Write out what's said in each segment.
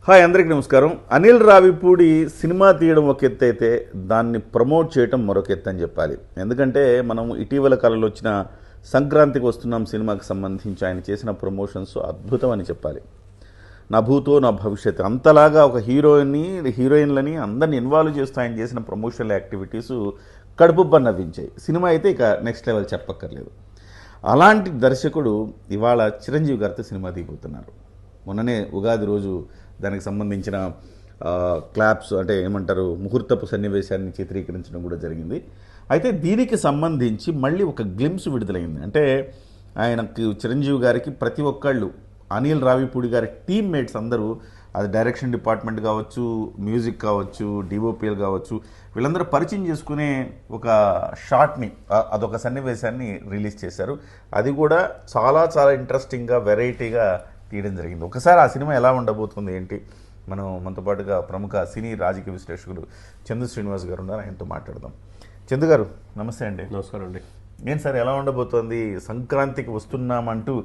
Hi అందరికీ నమస్కారం. Anil Ravipudi cinema తీయడం ఒక ఎత్తు అయితే దాన్ని ప్రమోట్ చేయడం మరొక ఎత్తు అని చెప్పాలి. ఎందుకంటే మనం ఇటీవల కాలంలో వచ్చిన సంక్రాంతికి వస్తున్నాం సినిమాకి సంబంధించి ఆయన చేసిన ప్రమోషన్స్ అద్భుతం అని చెప్పాలి. నా భూతో నా భవిష్యత్తు అంతలాగా ఒక హీరోయిన్లని అందరిని ఇన్వాల్వ్ చేస్తూ ఆయన చేసిన ప్రమోషనల్ యాక్టివిటీస్ కడుపుబ్బ నవ్వించాయి. సినిమా అయితే ఇక నెక్స్ట్ లెవెల్ చెప్పక్కర్లేదు. అలాంటి దర్శకుడు ఇవాళ చిరంజీవి గారితో సినిమా తీయబోతున్నారు. మొన్ననే ఉగాది రోజు దానికి సంబంధించిన క్లాప్స్ అంటే ఏమంటారు ముహూర్తపు సన్నివేశాన్ని చిత్రీకరించడం కూడా జరిగింది. అయితే దీనికి సంబంధించి మళ్ళీ ఒక గ్లిమ్స్ విడుదలైంది. అంటే ఆయనకి చిరంజీవి గారికి ప్రతి ఒక్కళ్ళు అనిల్ రావిపూడి గారి టీమ్మేట్స్ అందరూ, అది డైరెక్షన్ డిపార్ట్మెంట్ కావచ్చు, మ్యూజిక్ కావచ్చు, డిఓపిఎల్ కావచ్చు, వీళ్ళందరూ పరిచయం చేసుకునే ఒక షార్ట్ని, అదొక సన్నివేశాన్ని రిలీజ్ చేశారు. అది కూడా చాలా చాలా ఇంట్రెస్టింగ్గా వెరైటీగా తీయడం జరిగింది. ఒకసారి ఆ సినిమా ఎలా ఉండబోతుంది ఏంటి, మనతో పాటుగా ప్రముఖ సినీ రాజకీయ విశ్లేషకులు చందు శ్రీనివాస్ గారు ఉన్నారు, ఆయనతో మాట్లాడదాం. చందు గారు నమస్తే అండి. నమస్కారం అండి. ఏం సార్ ఎలా ఉండబోతోంది? సంక్రాంతికి వస్తున్నామంటూ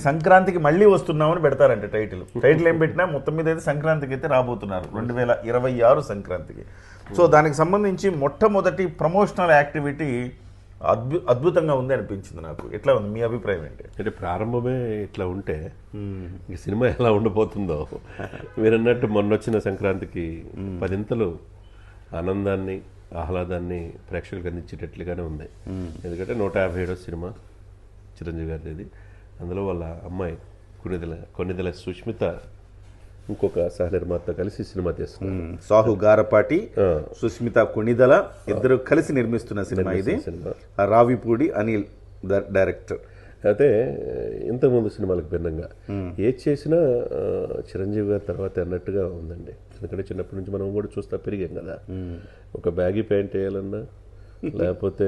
సంక్రాంతికి మళ్ళీ వస్తున్నామని పెడతారంటే టైటిల్ ఏం పెట్టినా మొత్తం మీద అయితే సంక్రాంతికి అయితే రాబోతున్నారు, 2026 సంక్రాంతికి. సో దానికి సంబంధించి మొట్టమొదటి ప్రమోషనల్ యాక్టివిటీ అద్భుతంగా ఉంది అనిపించింది నాకు. ఎట్లా ఉంది మీ అభిప్రాయం ఏంటి? అంటే ప్రారంభమే ఇట్లా ఉంటే ఈ సినిమా ఎలా ఉండబోతుందో మీరు అన్నట్టు మొన్నొచ్చిన సంక్రాంతికి 10 ఆనందాన్ని ఆహ్లాదాన్ని ప్రేక్షకులకు అందించేటట్లుగానే ఉంది. ఎందుకంటే 157వ సినిమా చిరంజీవి గారిది. అందులో వాళ్ళ అమ్మాయి కొన్నిదెల సుష్మిత ఇంకొక సహ నిర్మాత కలిసి సినిమా తీస్తున్నారు. సాహు గారపాటి, సుష్మిత కొణిదల ఇద్దరు కలిసి నిర్మిస్తున్న సినిమా ఇది. రావిపూడి అనిల్ డైరెక్టర్. అయితే ఇంతకుముందు సినిమాలకు భిన్నంగా ఏది చేసినా చిరంజీవి గారి తర్వాత అన్నట్టుగా ఉందండి. ఎందుకంటే చిన్నప్పటి నుంచి మనం కూడా చూస్తా పెరిగాం కదా. ఒక బ్యాగీ ప్యాంట్ వేయాలన్నా, లేకపోతే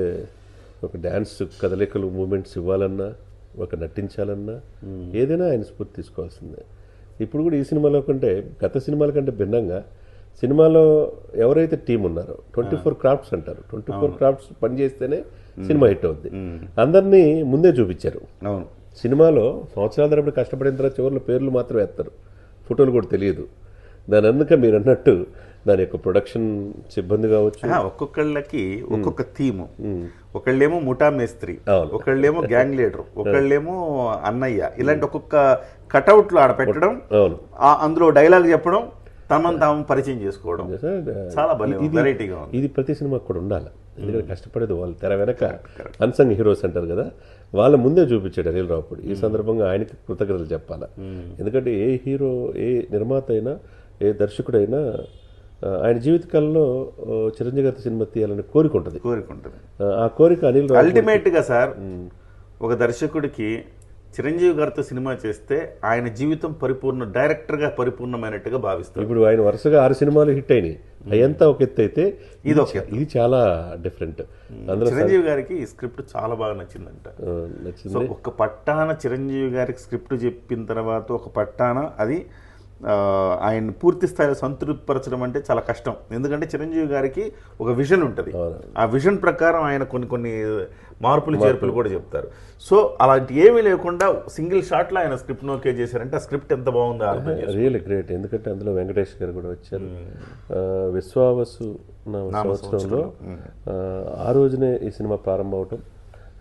ఒక డ్యాన్స్ కదలికలు మూమెంట్స్ ఇవ్వాలన్నా, ఒక నటించాలన్నా ఏదైనా ఆయన స్ఫూర్తి తీసుకోవాల్సిందే. ఇప్పుడు కూడా ఈ సినిమాలో కంటే గత సినిమాల కంటే భిన్నంగా సినిమాలో ఎవరైతే టీం ఉన్నారో 24 క్రాఫ్ట్స్ అంటారు, 24 క్రాఫ్ట్స్ పనిచేస్తేనే సినిమా హిట్ అవుద్ది. అందరినీ ముందే చూపించారు. సినిమాలో సంవత్సరాల తరబడి కష్టపడిన తర్వాత చివరిలో పేర్లు మాత్రం వేస్తారు, ఫోటోలు కూడా తెలియదు. దాని అందుకే మీరు అన్నట్టు దాని యొక్క ప్రొడక్షన్ సిబ్బంది కావచ్చు, ఒక్కొక్కళ్ళకి ఒక్కొక్క థీము. ఒకళ్ళేమో ముఠా మేస్త్రి, ఒకళ్ళేమో గ్యాంగ్ లీడర్, ఒకళ్ళేమో అన్నయ్య, ఇలాంటి ఒక్కొక్క కటౌట్లు ఆడ పెట్టడం, అందులో డైలాగ్ చెప్పడం, తమను తాము పరిచయం చేసుకోవడం చాలా వెరైటీగా ఉంది. ఇది ప్రతి సినిమాకి కూడా ఉండాలి. ఎందుకంటే కష్టపడేది వాళ్ళు తెర వెనక అన్సంగ్ హీరోస్ అంటారు కదా, వాళ్ళ ముందే చూపించాడు అనిల్ రావిపూడి. ఈ సందర్భంగా ఆయనకి కృతజ్ఞతలు చెప్పాలా. ఎందుకంటే ఏ హీరో, ఏ నిర్మాత అయినా, ఏ దర్శకుడైనా ఆయన జీవితకాలంలో చిరంజీవి గారి సినిమా తీయాలని కోరిక ఉంటుంది. ఆ కోరిక అనిల్ అల్టిమేట్ గా సార్, ఒక దర్శకుడికి చిరంజీవి గారితో సినిమా చేస్తే ఆయన జీవితం పరిపూర్ణ డైరెక్టర్ గా పరిపూర్ణమైనట్టుగా భావిస్తారు. ఇప్పుడు ఆయన వరుసగా 6 సినిమాలు హిట్ అయినాయి. అయ్యంతా ఒక ఎత్తు అయితే ఇది చాలా డిఫరెంట్. అందులో చిరంజీవి గారికి ఈ స్క్రిప్ట్ చాలా బాగా నచ్చిందంట. ఒక పట్టాన చిరంజీవి గారికి స్క్రిప్ట్ చెప్పిన తర్వాత ఒక పట్టాన అది ఆయన పూర్తి స్థాయిలో సంతృప్తిపరచడం అంటే చాలా కష్టం. ఎందుకంటే చిరంజీవి గారికి ఒక విజన్ ఉంటుంది. ఆ విజన్ ప్రకారం ఆయన కొన్ని మార్పులు చేర్పులు కూడా చెప్తారు. సో అలాంటి ఏమీ లేకుండా సింగిల్ షాట్లో ఆయన స్క్రిప్ట్ ఓకే చేశారంటే ఆ స్క్రిప్ట్ ఎంత బాగుందో రియల్లీ గ్రేట్. ఎందుకంటే అందులో వెంకటేష్ గారు కూడా వచ్చారు. విశ్వావసు సంవత్సరంలో ఆ రోజునే ఈ సినిమా ప్రారంభం అవటం,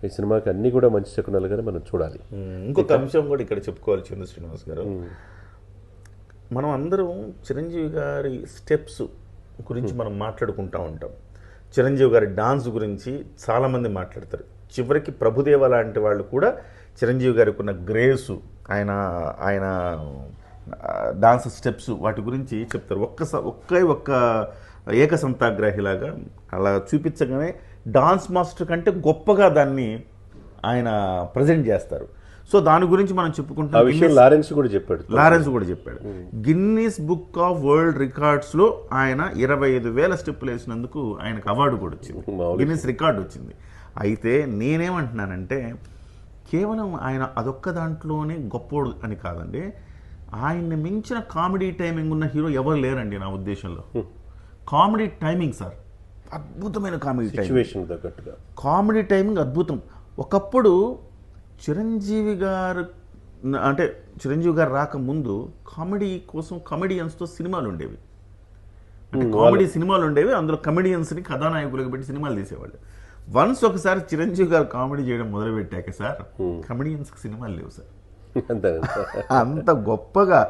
ఈ సినిమాకి అన్ని కూడా మంచి శకునాలుగానే మనం చూడాలి. ఇంకొక అంశం కూడా ఇక్కడ చెప్పుకోవాలి చంద్ర శ్రీనివాస్ గారు. మనం అందరం చిరంజీవి గారి స్టెప్స్ గురించి మనం మాట్లాడుకుంటూ ఉంటాం. చిరంజీవి గారి డాన్స్ గురించి చాలామంది మాట్లాడతారు. చివరికి ప్రభుదేవ లాంటి వాళ్ళు కూడా చిరంజీవి గారికి ఉన్న గ్రేసు, ఆయన డాన్స్ స్టెప్స్ వాటి గురించి చెప్తారు. ఒక్క ఏకసంతాగ్రాహిలాగా అలా చూపించగానే డాన్స్ మాస్టర్ కంటే గొప్పగా దాన్ని ఆయన ప్రజెంట్ చేస్తారు. సో దాని గురించి మనం చెప్పుకుంటాం. లారెన్స్ కూడా చెప్పాడు. గిన్నీస్ బుక్ ఆఫ్ వరల్డ్ రికార్డ్స్లో ఆయన 25,000 స్టెప్పులు వేసినందుకు ఆయనకు అవార్డు కూడా వచ్చింది, గిన్నీస్ రికార్డు వచ్చింది. అయితే నేనేమంటున్నానంటే కేవలం ఆయన అదొక్క దాంట్లోనే గొప్పోడు అని కాదండి, ఆయన్ని మించిన కామెడీ టైమింగ్ ఉన్న హీరో ఎవరు లేరండి నా ఉద్దేశంలో. కామెడీ టైమింగ్ సార్ అద్భుతమైన కామెడీ టైమింగ్ అద్భుతం. ఒకప్పుడు చిరంజీవి గారు అంటే చిరంజీవి గారు రాకముందు కామెడీ కోసం కమెడియన్స్తో సినిమాలు ఉండేవి. అంటే కామెడీ సినిమాలు ఉండేవి, అందులో కమెడియన్స్ని కథానాయకులకు పెట్టి సినిమాలు తీసేవాళ్ళు. వన్స్ ఒకసారి చిరంజీవి గారు కామెడీ చేయడం మొదలుపెట్టాక సార్ కమెడియన్స్కి సినిమాలు లేవు సార్. అంత గొప్పగా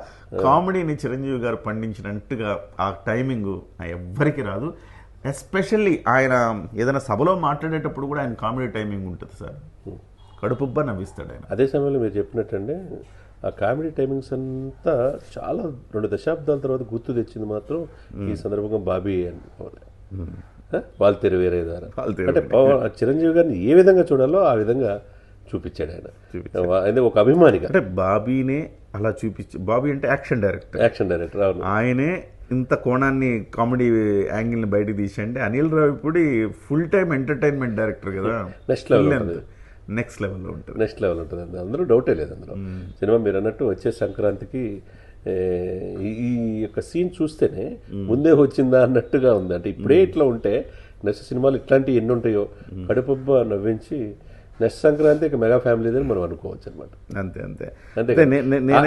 కామెడీని చిరంజీవి గారు పండించినట్టుగా ఆ టైమింగ్ ఎవ్వరికి రాదు. ఎస్పెషల్లీ ఆయన ఏదైనా సభలో మాట్లాడేటప్పుడు కూడా ఆయన కామెడీ టైమింగ్ ఉంటుంది సార్, కడుపుబ్బా నవ్విస్తాడు ఆయన. అదే సమయంలో మీరు చెప్పినట్టండి ఆ కామెడీ టైమింగ్స్ అంతా చాలా 2 దశాబ్దాల తర్వాత గుర్తు తెచ్చింది మాత్రం ఈ సందర్భంగా బాబీ అనుకోవాలి. వాళ్ళు తెరు వేరే ద్వారా అంటే చిరంజీవి గారిని ఏ విధంగా చూడాలో ఆ విధంగా చూపించాడు ఆయన. అదే ఒక అభిమానిగా అంటే బాబీనే అలా చూపించి, బాబీ అంటే యాక్షన్ డైరెక్టర్ అవును. ఆయనే ఇంత కోణాన్ని కామెడీ యాంగిల్ని బయటకు తీసండి. Anil Ravipudi full time entertainment director కదా, నెక్స్ట్ లెవెల్లో ఉంటుంది. అందులో డౌటే లేదు. అందులో సినిమా మీరు అన్నట్టు వచ్చే సంక్రాంతికి ఈ యొక్క సీన్ చూస్తేనే ముందే వచ్చిందా అన్నట్టుగా ఉంది. అంటే ఇప్పుడే ఇట్లా ఉంటే నెక్స్ట్ సినిమాలు ఇట్లాంటివి ఎన్ని ఉంటాయో కడుపుబ్బ నవ్వించి నెక్స్ట్ సంక్రాంతి మెగా ఫ్యామిలీ అని మనం అనుకోవచ్చు అనమాట. అంతే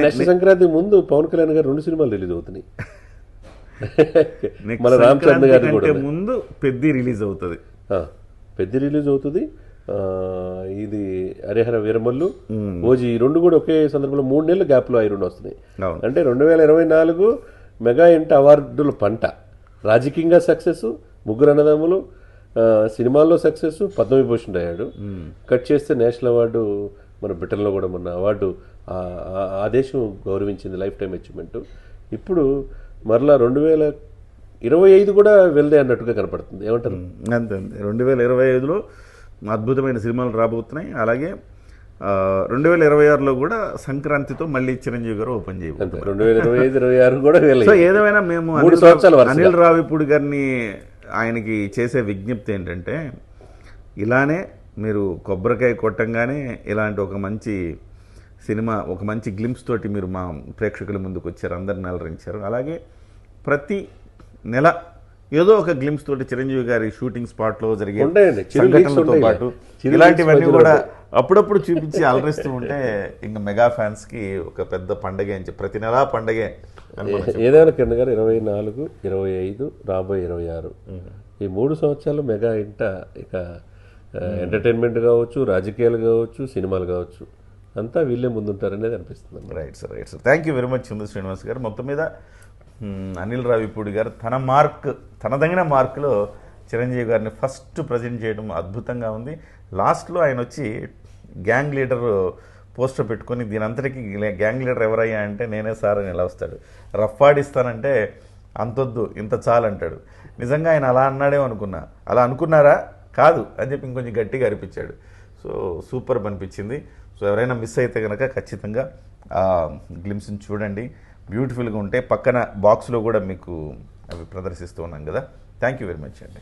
నెక్స్ట్ సంక్రాంతి ముందు పవన్ కళ్యాణ్ గారు 2 సినిమాలు రిలీజ్ అవుతున్నాయి. మన రామ్ చరణ్ గారు కూడా ముందు పెద్ది రిలీజ్ అవుతుంది. ఇది హరిహర వీరమల్లు, ఓజీ, ఈ 2 కూడా ఒకే సందర్భంలో 3 నెలల గ్యాప్లో అవి 2 వస్తున్నాయి. అంటే 2024 మెగా ఇంట అవార్డుల పంట. రాజకీయంగా సక్సెస్, ముగ్గురు అన్నదమ్ములు, సినిమాల్లో సక్సెస్, పద్మవిభూషణ్ అయ్యాడు. కట్ చేస్తే నేషనల్ అవార్డు మన బ్రిటన్లో కూడా మొన్న అవార్డు ఆ దేశం గౌరవించింది, లైఫ్ టైం అచీవ్మెంట్. ఇప్పుడు మరలా 2025 కూడా వెళ్దే అన్నట్టుగా కనపడుతుంది. ఏమంటారు? అంతే 2025లో అద్భుతమైన సినిమాలు రాబోతున్నాయి. అలాగే 2026లో కూడా సంక్రాంతితో మళ్ళీ చిరంజీవి గారు ఓపెన్ చేయబోతున్నారు. 2025-26 కూడా సో ఏదేమైనా మేము అనిల్ రావిపూడి గారిని ఆయనకి చేసే విజ్ఞప్తి ఏంటంటే, ఇలానే మీరు కొబ్బరికాయ కొట్టంగానే ఇలాంటి ఒక మంచి సినిమా, ఒక మంచి గ్లింప్స్ తోటి మీరు మా ప్రేక్షకుల ముందుకు వచ్చారు, అందరిని అలరించారు. అలాగే ప్రతి నెల ఏదో ఒక గ్లింప్స్ తోటి చిరంజీవి గారి షూటింగ్ స్పాట్లో జరిగే సంఘటనలతో పాటు ఇలాంటివన్నీ కూడా అప్పుడప్పుడు చూపించి అలరిస్తూ ఉంటే ఇంకా మెగా ఫ్యాన్స్కి ఒక పెద్ద పండగే అని చెప్పి, ప్రతి నెలా పండగే. ఏదైనా కిరణ్ గారు 24, 25, రాబోయే 26 ఈ 3 సంవత్సరాలు మెగా ఇంట ఇక ఎంటర్టైన్మెంట్ కావచ్చు, రాజకీయాలు కావచ్చు, సినిమాలు కావచ్చు, అంతా వీళ్ళే ముందుంటారనేది అనిపిస్తుంది. Right sir. Thank you very much Chandra Srinivas garu. మొత్తం మీద అనిల్ రావిపూడి గారు తనదగిన మార్కులో చిరంజీవి గారిని ఫస్ట్ ప్రజెంట్ చేయడం అద్భుతంగా ఉంది. లాస్ట్లో ఆయన వచ్చి గ్యాంగ్ లీడర్ పోస్టర్ పెట్టుకొని దీనంతటికి గ్యాంగ్ లీడర్ ఎవరయ్యా అంటే నేనే సార్ అని ఎలా వస్తాడు, రఫ్ ఆడిస్తానంటే అంతొద్దు ఇంత చాలంటాడు. నిజంగా ఆయన అలా అన్నాడేమో అనుకున్నా, అలా అనుకున్నారా కాదు అని చెప్పి ఇంకొంచెం గట్టిగా అనిపించాడు. సో సూపర్ అనిపించింది. సో ఎవరైనా మిస్ అయితే కనుక ఖచ్చితంగా ఆ గ్లిమ్స్ని చూడండి, బ్యూటిఫుల్గా ఉంటే పక్కన బాక్స్లో కూడా మీకు అవి ప్రదర్శిస్తూ ఉన్నాం కదా. థ్యాంక్ యూ వెరీ మచ్ అండి.